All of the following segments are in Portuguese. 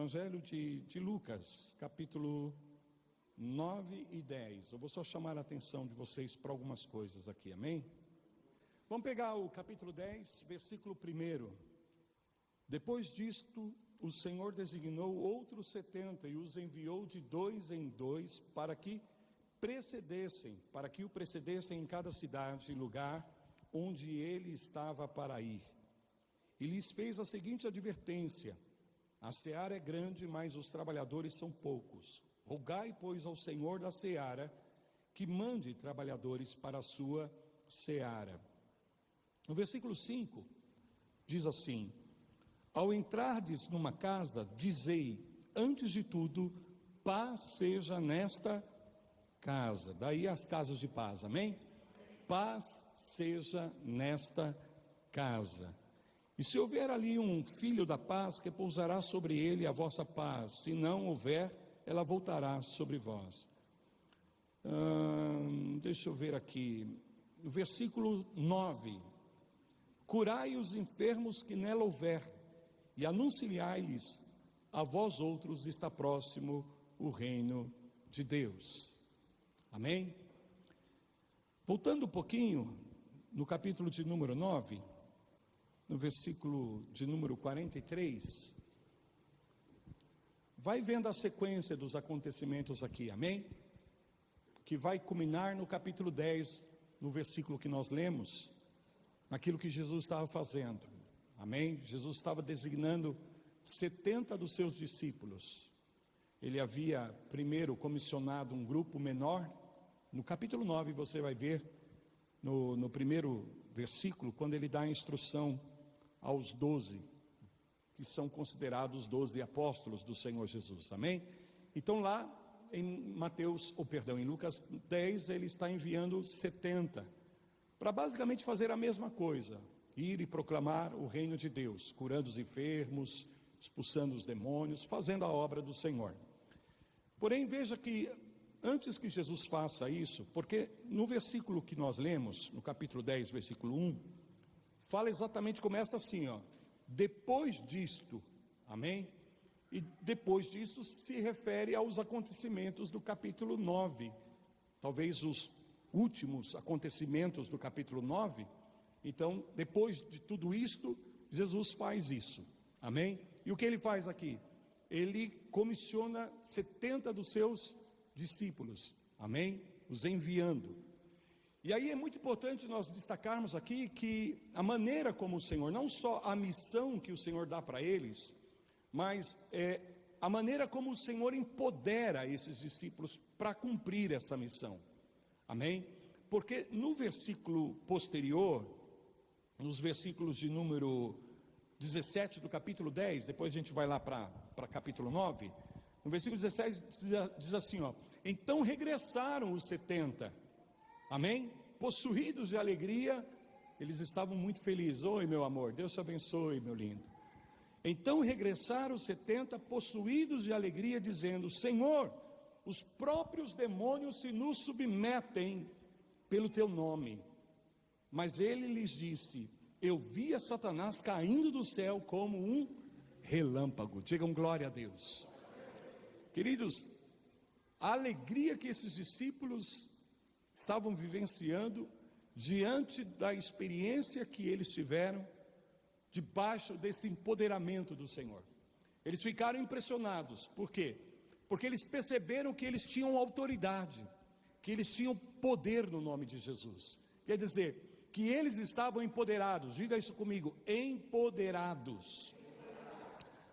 Evangelho de Lucas, capítulo 9 e 10. Eu vou só chamar a atenção de vocês para algumas coisas aqui, amém? Vamos pegar o capítulo 10, versículo 1. Depois disto, o Senhor designou outros 70 e os enviou de 2 em 2 para que o precedessem em cada cidade e lugar onde ele estava para ir. E lhes fez a seguinte advertência: a seara é grande, mas os trabalhadores são poucos. Rogai, pois, ao Senhor da seara que mande trabalhadores para a sua seara. No versículo 5, diz assim: ao entrardes numa casa, dizei, antes de tudo, paz seja nesta casa. Daí as casas de paz, amém? Paz seja nesta casa. E se houver ali um filho da paz, repousará sobre ele a vossa paz. Se não houver, ela voltará sobre vós. Deixa eu ver aqui, no versículo 9: curai os enfermos que nela houver, e anunciai-lhes, a vós outros está próximo o reino de Deus. Amém? Voltando um pouquinho, no capítulo de número 9, no versículo de número 43, vai vendo a sequência dos acontecimentos aqui, amém? Que vai culminar no capítulo 10, no versículo que nós lemos, naquilo que Jesus estava fazendo, amém? Jesus estava designando 70 dos seus discípulos. Ele havia primeiro comissionado um grupo menor. No capítulo 9 você vai ver, no primeiro versículo, quando ele dá a instrução aos 12, que são considerados 12 apóstolos do Senhor Jesus, amém? Então lá em em Lucas 10, ele está enviando 70, para basicamente fazer a mesma coisa, ir e proclamar o reino de Deus, curando os enfermos, expulsando os demônios, fazendo a obra do Senhor. Porém, veja que antes que Jesus faça isso, porque no versículo que nós lemos, no capítulo 10, versículo 1, fala exatamente, começa assim, ó: depois disto, amém? E depois disto se refere aos acontecimentos do capítulo 9, talvez os últimos acontecimentos do capítulo 9. Então, depois de tudo isto, Jesus faz isso, amém? E o que ele faz aqui? Ele comissiona 70 dos seus discípulos, amém? Os enviando. E aí é muito importante nós destacarmos aqui que a maneira como o Senhor, não só a missão que o Senhor dá para eles, mas a maneira como o Senhor empodera esses discípulos para cumprir essa missão, amém? Porque no versículo posterior, nos versículos de número 17 do capítulo 10, depois a gente vai lá para capítulo 9, no versículo 17 diz assim, ó: então regressaram os 70, amém? Possuídos de alegria, eles estavam muito felizes. Oi, meu amor, Deus te abençoe, meu lindo. Então regressaram os 70, possuídos de alegria, dizendo: Senhor, os próprios demônios se nos submetem pelo teu nome. Mas ele lhes disse: eu via Satanás caindo do céu como um relâmpago. Digam glória a Deus. Queridos, a alegria que esses discípulos estavam vivenciando diante da experiência que eles tiveram debaixo desse empoderamento do Senhor, eles ficaram impressionados. Por quê? Porque eles perceberam que eles tinham autoridade, que eles tinham poder no nome de Jesus. Quer dizer, que eles estavam empoderados. Diga isso comigo: empoderados.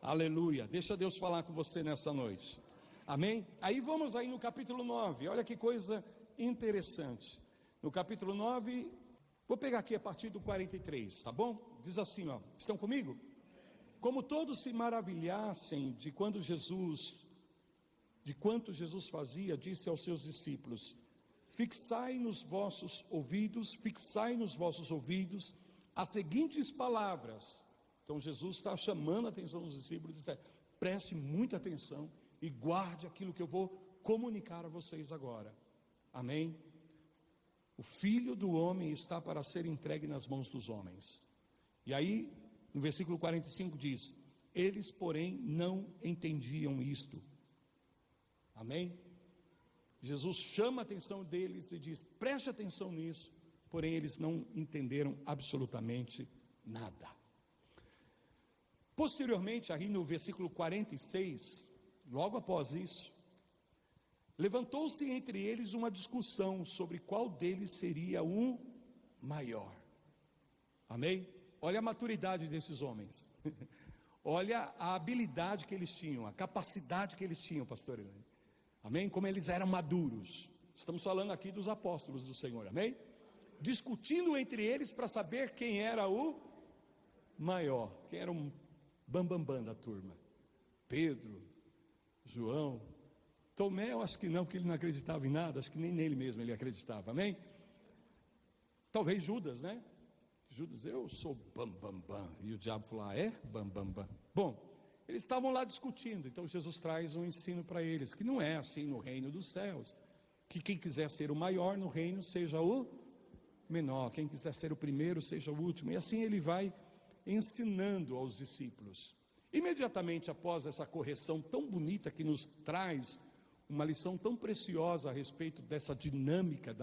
Aleluia. Deixa Deus falar com você nessa noite, amém? Aí vamos aí no capítulo 9, olha que coisa interessante. No capítulo 9, vou pegar aqui a partir do 43, tá bom? Diz assim, ó, estão comigo? Como todos se maravilhassem de quanto Jesus fazia, disse aos seus discípulos: fixai nos vossos ouvidos as seguintes palavras. Então Jesus está chamando a atenção dos discípulos e diz: preste muita atenção e guarde aquilo que eu vou comunicar a vocês agora, amém? O Filho do Homem está para ser entregue nas mãos dos homens. E aí, no versículo 45 diz: Eles, porém, não entendiam isto. Amém? Jesus chama a atenção deles e diz: preste atenção nisso. Porém, eles não entenderam absolutamente nada. Posteriormente, aí no versículo 46, logo após isso, levantou-se entre eles uma discussão sobre qual deles seria o maior. Amém? Olha a maturidade desses homens. Olha a habilidade que eles tinham, a capacidade que eles tinham, pastor Elaine. Amém? Como eles eram maduros. Estamos falando aqui dos apóstolos do Senhor, amém? Discutindo entre eles para saber quem era o maior, quem era o bambambam da turma. Pedro, João, Tomé, eu acho que não, porque ele não acreditava em nada, acho que nem nele mesmo ele acreditava, amém? Talvez Judas, né? Judas, eu sou bambambam, e o diabo falou, é? Bambambam. Bom, eles estavam lá discutindo, então Jesus traz um ensino para eles, que não é assim no reino dos céus, que quem quiser ser o maior no reino, seja o menor, quem quiser ser o primeiro, seja o último, e assim ele vai ensinando aos discípulos. Imediatamente após essa correção tão bonita, que nos traz uma lição tão preciosa a respeito dessa dinâmica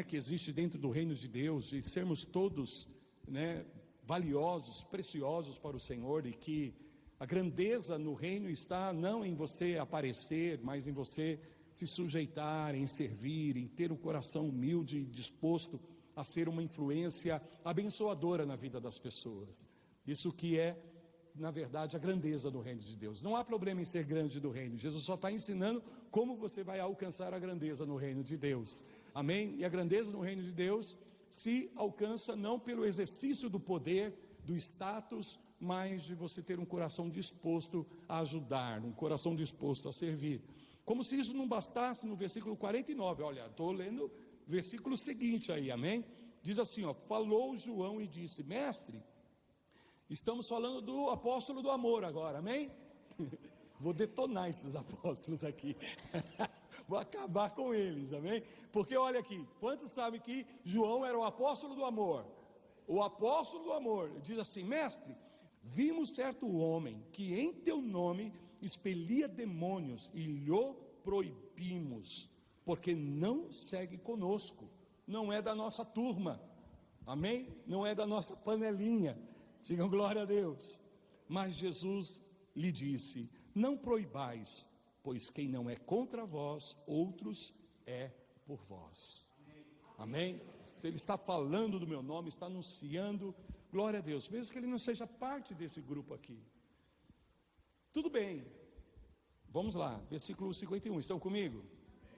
que existe dentro do reino de Deus, de sermos todos valiosos, preciosos para o Senhor, e que a grandeza no reino está não em você aparecer, mas em você se sujeitar, em servir, em ter um coração humilde e disposto a ser uma influência abençoadora na vida das pessoas. Isso que é, na verdade, a grandeza do reino de Deus. Não há problema em ser grande do reino. Jesus só está ensinando como você vai alcançar a grandeza no reino de Deus. Amém? E a grandeza no reino de Deus se alcança não pelo exercício do poder, do status, mas de você ter um coração disposto a ajudar, um coração disposto a servir. Como se isso não bastasse, no versículo 49, olha, estou lendo o versículo seguinte aí, amém? Diz assim, falou João e disse, mestre, estamos falando do apóstolo do amor agora, amém? Vou detonar esses apóstolos aqui, vou acabar com eles, amém? Porque olha aqui, quantos sabem que João era o apóstolo do amor? O apóstolo do amor, diz assim, mestre, vimos certo homem que em teu nome expelia demônios e lhe proibimos, porque não segue conosco, não é da nossa turma, amém? Não é da nossa panelinha, digam glória a Deus. Mas Jesus lhe disse, não proibais, pois quem não é contra vós, outros é por vós, amém? Se ele está falando do meu nome, está anunciando, glória a Deus, mesmo que ele não seja parte desse grupo aqui, tudo bem, vamos lá, versículo 51, estão comigo?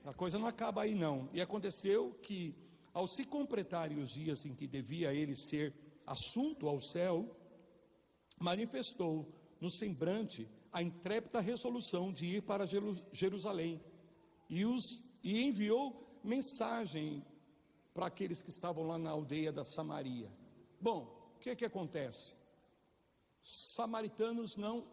A coisa não acaba aí não. E aconteceu que, ao se completarem os dias em que devia ele ser assunto ao céu, manifestou no semblante a intrépida resolução de ir para Jerusalém, e enviou mensagem para aqueles que estavam lá na aldeia da Samaria. Bom, o que acontece? Samaritanos não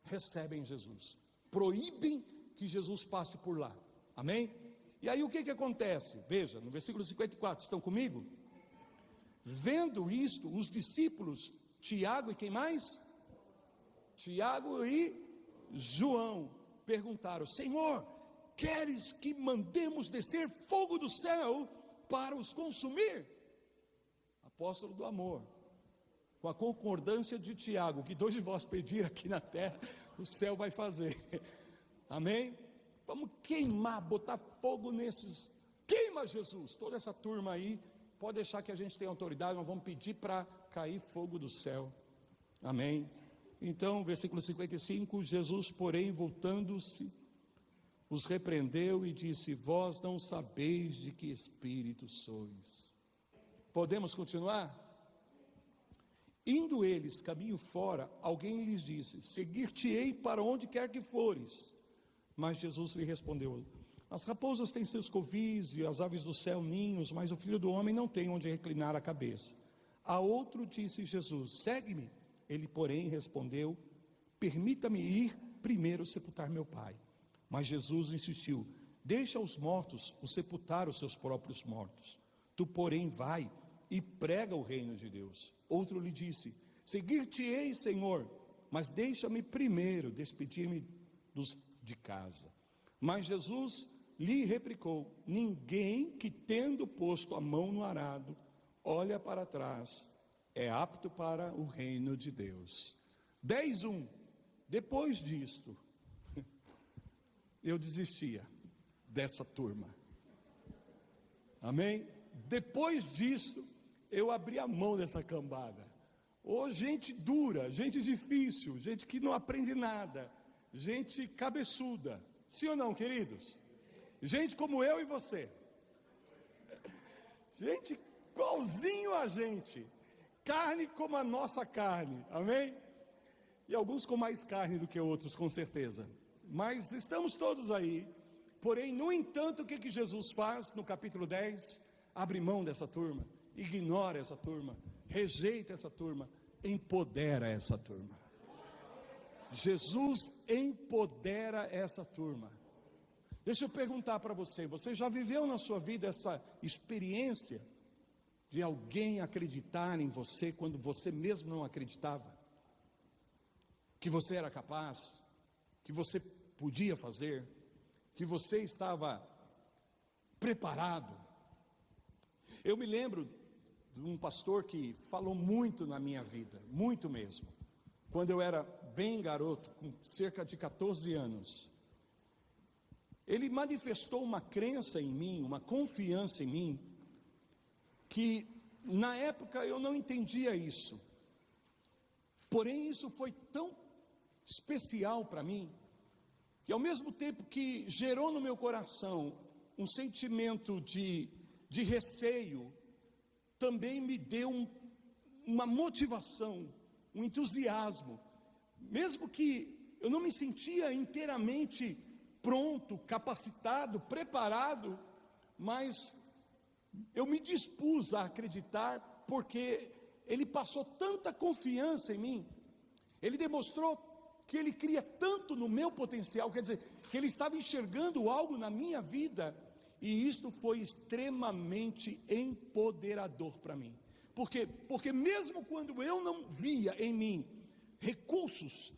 recebem Jesus, proíbem que Jesus passe por lá, amém? E aí o que acontece? Veja, no versículo 54, estão comigo? Vendo isto, os discípulos, Tiago e quem mais? Tiago e João, perguntaram, Senhor, queres que mandemos descer fogo do céu para os consumir? Apóstolo do amor, com a concordância de Tiago, que dois de vós pedir aqui na terra, o céu vai fazer, amém? Vamos queimar, botar fogo nesses, queima Jesus, toda essa turma aí, pode deixar que a gente tenha autoridade, nós vamos pedir para cair fogo do céu, amém? Então, versículo 55, Jesus, porém, voltando-se, os repreendeu e disse, vós não sabeis de que espírito sois. Podemos continuar? Indo eles caminho fora, alguém lhes disse, seguir-te-ei para onde quer que fores. Mas Jesus lhe respondeu, as raposas têm seus covis e as aves do céu ninhos, mas o filho do homem não tem onde reclinar a cabeça. A outro disse Jesus, segue-me. Ele, porém, respondeu, permita-me ir primeiro sepultar meu pai. Mas Jesus insistiu, deixa os mortos o sepultar os seus próprios mortos. Tu, porém, vai e prega o reino de Deus. Outro lhe disse, seguir-te-ei, Senhor, mas deixa-me primeiro despedir-me dos de casa. Mas Jesus lhe replicou: ninguém que, tendo posto a mão no arado, olha para trás, é apto para o reino de Deus. 10:1. Depois disto, eu desistia dessa turma. Amém? Depois disso, eu abri a mão dessa cambada. Gente dura, gente difícil, gente que não aprende nada, gente cabeçuda. Sim ou não, queridos? Gente como eu e você. Gente igualzinho a gente. Carne como a nossa carne. Amém? E alguns com mais carne do que outros, com certeza. Mas estamos todos aí. Porém, no entanto, o que Jesus faz no capítulo 10? Abre mão dessa turma, ignora essa turma, rejeita essa turma, empodera essa turma. Jesus empodera essa turma. Deixa eu perguntar para você: você já viveu na sua vida essa experiência de alguém acreditar em você quando você mesmo não acreditava? Que você era capaz, que você podia fazer, que você estava preparado. Eu me lembro de um pastor que falou muito na minha vida, muito mesmo, quando eu era bem garoto, com cerca de 14 anos. Ele manifestou uma crença em mim, uma confiança em mim, que na época eu não entendia isso. Porém, isso foi tão especial para mim, que ao mesmo tempo que gerou no meu coração um sentimento de receio, também me deu uma motivação, um entusiasmo, mesmo que eu não me sentia inteiramente pronto, capacitado, preparado, mas eu me dispus a acreditar, porque ele passou tanta confiança em mim, ele demonstrou que ele cria tanto no meu potencial, quer dizer, que ele estava enxergando algo na minha vida, e isto foi extremamente empoderador para mim. Por quê? Porque mesmo quando eu não via em mim recursos,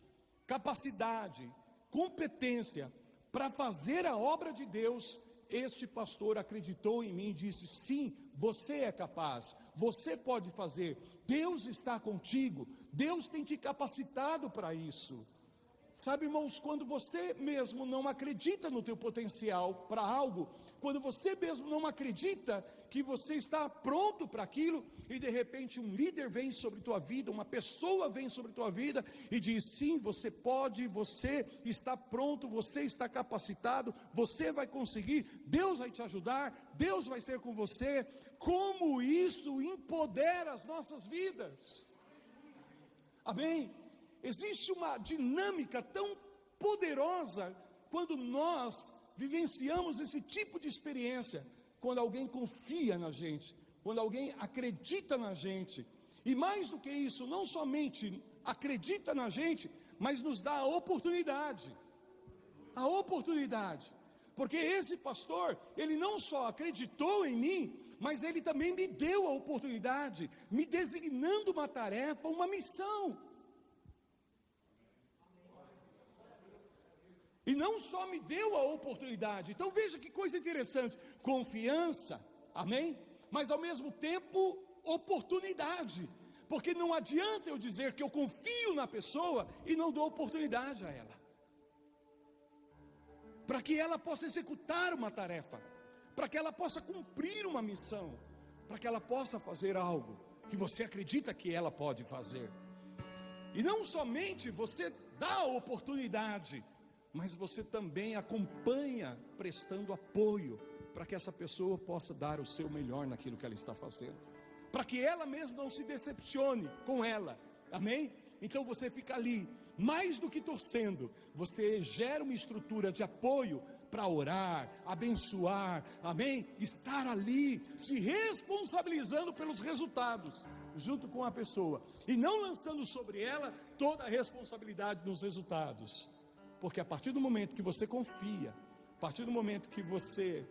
capacidade, competência para fazer a obra de Deus, este pastor acreditou em mim e disse: sim, você é capaz, você pode fazer, Deus está contigo, Deus tem te capacitado para isso. Sabe, irmãos, quando você mesmo não acredita no teu potencial para algo, quando você mesmo não acredita que você está pronto para aquilo, e de repente um líder vem sobre tua vida, uma pessoa vem sobre tua vida e diz: sim, você pode, você está pronto, você está capacitado, você vai conseguir, Deus vai te ajudar, Deus vai ser com você. Como isso empodera as nossas vidas? Amém? Existe uma dinâmica tão poderosa quando nós vivenciamos esse tipo de experiência, quando alguém confia na gente, quando alguém acredita na gente, e mais do que isso, não somente acredita na gente, mas nos dá a oportunidade, porque esse pastor, ele não só acreditou em mim, mas ele também me deu a oportunidade, me designando uma tarefa, uma missão. E não só me deu a oportunidade, então veja que coisa interessante, confiança, amém? Mas ao mesmo tempo, oportunidade, porque não adianta eu dizer que eu confio na pessoa e não dou oportunidade a ela, para que ela possa executar uma tarefa, para que ela possa cumprir uma missão, para que ela possa fazer algo que você acredita que ela pode fazer. E não somente você dá a oportunidade, mas você também acompanha, prestando apoio, para que essa pessoa possa dar o seu melhor naquilo que ela está fazendo, para que ela mesma não se decepcione com ela, amém? Então você fica ali, mais do que torcendo, você gera uma estrutura de apoio, para orar, abençoar, amém? Estar ali, se responsabilizando pelos resultados, junto com a pessoa, e não lançando sobre ela toda a responsabilidade dos resultados. Porque a partir do momento que você confia, a partir do momento que você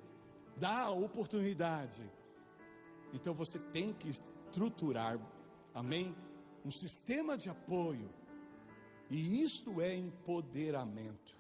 dá a oportunidade, então você tem que estruturar, amém? Um sistema de apoio. E isto é empoderamento.